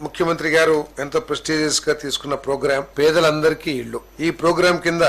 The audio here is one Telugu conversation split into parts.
ముఖ్యమంత్రి గారు ఎంతో ప్రెస్టీజియస్ గా తీసుకున్న ప్రోగ్రాం పేదలందరికీ ఇళ్లు. ఈ ప్రోగ్రాం కింద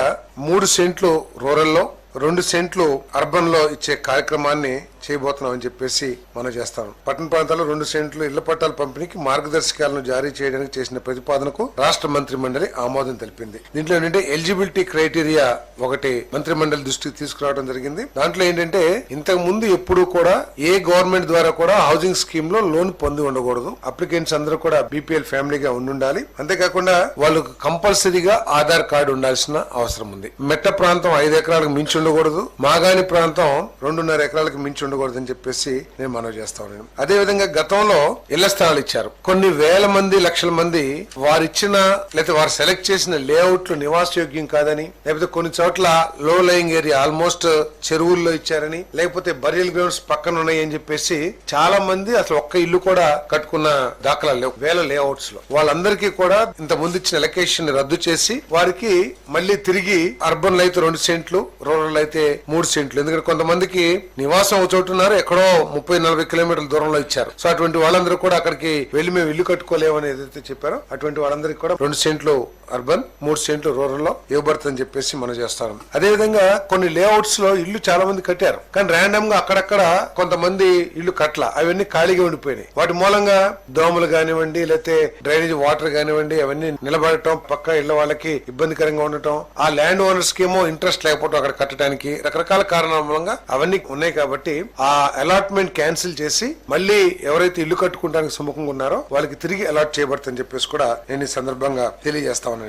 3 సెంట్లు రూరల్ లో 2 సెంట్లు అర్బన్ లో ఇచ్చే కార్యక్రమాన్ని చేయబోతున్నాం అని చెప్పేసి మనం చేస్తాం. పట్టణ ప్రాంతాల్లో 2 సెంట్లు ఇళ్ల పట్టాల పంపిణీకి మార్గదర్శకాలను జారీ చేయడానికి చేసిన ప్రతిపాదనకు రాష్ట్ర మంత్రి మండలి ఆమోదం తెలిపింది. దీంట్లో ఏంటంటే ఎలిజిబిలిటీ క్రైటీరియా ఒకటి మంత్రి మండలి దృష్టికి తీసుకురావడం జరిగింది. దాంట్లో ఏంటంటే ఇంతకు ముందు ఎప్పుడు కూడా ఏ గవర్నమెంట్ ద్వారా కూడా హౌసింగ్ స్కీమ్ లో లోన్ పొంది ఉండకూడదు. అప్లికెంట్స్ అందరూ కూడా బీపీఎల్ ఫ్యామిలీగా ఉండాలి. అంతేకాకుండా వాళ్ళకు కంపల్సరీగా ఆధార్ కార్డు ఉండాల్సిన అవసరం ఉంది. మెట్ట ప్రాంతం 5 ఎకరాలకు మించి ఉండకూడదు. మాగాని ప్రాంతం 2.5 ఎకరాలకు మించి ఉండకూడదని చెప్పేసి నేను మనవి చేస్తా ఉన్నాను. అదే విధంగా గతంలో ఇళ్ల స్థలాలు ఇచ్చారు. కొన్ని వేల మంది లక్షల మంది వారిచ్చిన లేకపోతే వారు సెలెక్ట్ చేసిన లేఅవుట్లు నివాసయోగ్యం కాదని, లేకపోతే కొన్ని చోట్ల లో లయింగ్ ఏరియా ఆల్మోస్ట్ చెరువుల్లో ఇచ్చారని, లేకపోతే బరియల్ గ్రౌండ్స్ పక్కన ఉన్నాయి అని చెప్పేసి చాలా మంది అసలు ఒక్క ఇల్లు కూడా కట్టుకున్న దాఖలా లేవు. వేల లేఅవుట్స్ లో వాళ్ళందరికీ కూడా ఇంత ముందు ఇచ్చిన ఎలకేషన్ రద్దు చేసి వారికి మళ్ళీ తిరిగి అర్బన్ లో అయితే 2 సెంట్లు, రూరల్ అయితే 3 సెంట్లు. ఎందుకంటే కొంతమందికి నివాసం చోటున్నారు, ఎక్కడో 30-40 కిలోమీటర్ల దూరంలో ఇచ్చారు. సో అటువంటి వాళ్ళందరూ కూడా అక్కడికి వెళ్లి మేము ఇల్లు కట్టుకోలేమని ఏదైతే చెప్పారో అటువంటి వాళ్ళందరికీ కూడా 2 సెంట్లు అర్బన్, 3 సెంట్లు రూరల్ లో ఇవ్వబడుతుందని చెప్పేసి మనం చేస్తాం. అదే విధంగా కొన్ని లేఅవుట్స్ లో ఇల్లు చాలా మంది కట్టారు, కానీ ర్యాండమ్ గా అక్కడక్కడ కొంతమంది ఇల్లు కట్ల, అవన్నీ ఖాళీగా ఉండిపోయినాయి. వాటి మూలంగా దోమలు కానివ్వండి, లేకపోతే డ్రైనేజ్ వాటర్ కానివ్వండి, అవన్నీ నిలబడటం, పక్క ఇళ్ల వాళ్ళకి ఇబ్బందికరంగా ఉండటం, ఆ ల్యాండ్ ఓనర్స్ కి ఏమో ఇంట్రెస్ట్ లేకపోవడం అక్కడ కట్టడానికి, రకరకాల కారణాల మూలంగా అవన్నీ ఉన్నాయి. కాబట్టి ఆ అలాట్మెంట్ క్యాన్సిల్ చేసి మళ్ళీ ఎవరైతే ఇల్లు కట్టుకోవడానికి సుముఖంగా ఉన్నారో వాళ్ళకి తిరిగి అలాట్ చేయబడుతుందని చెప్పేసి కూడా నేను ఈ సందర్భంగా తెలియజేస్తా ఉన్నాను.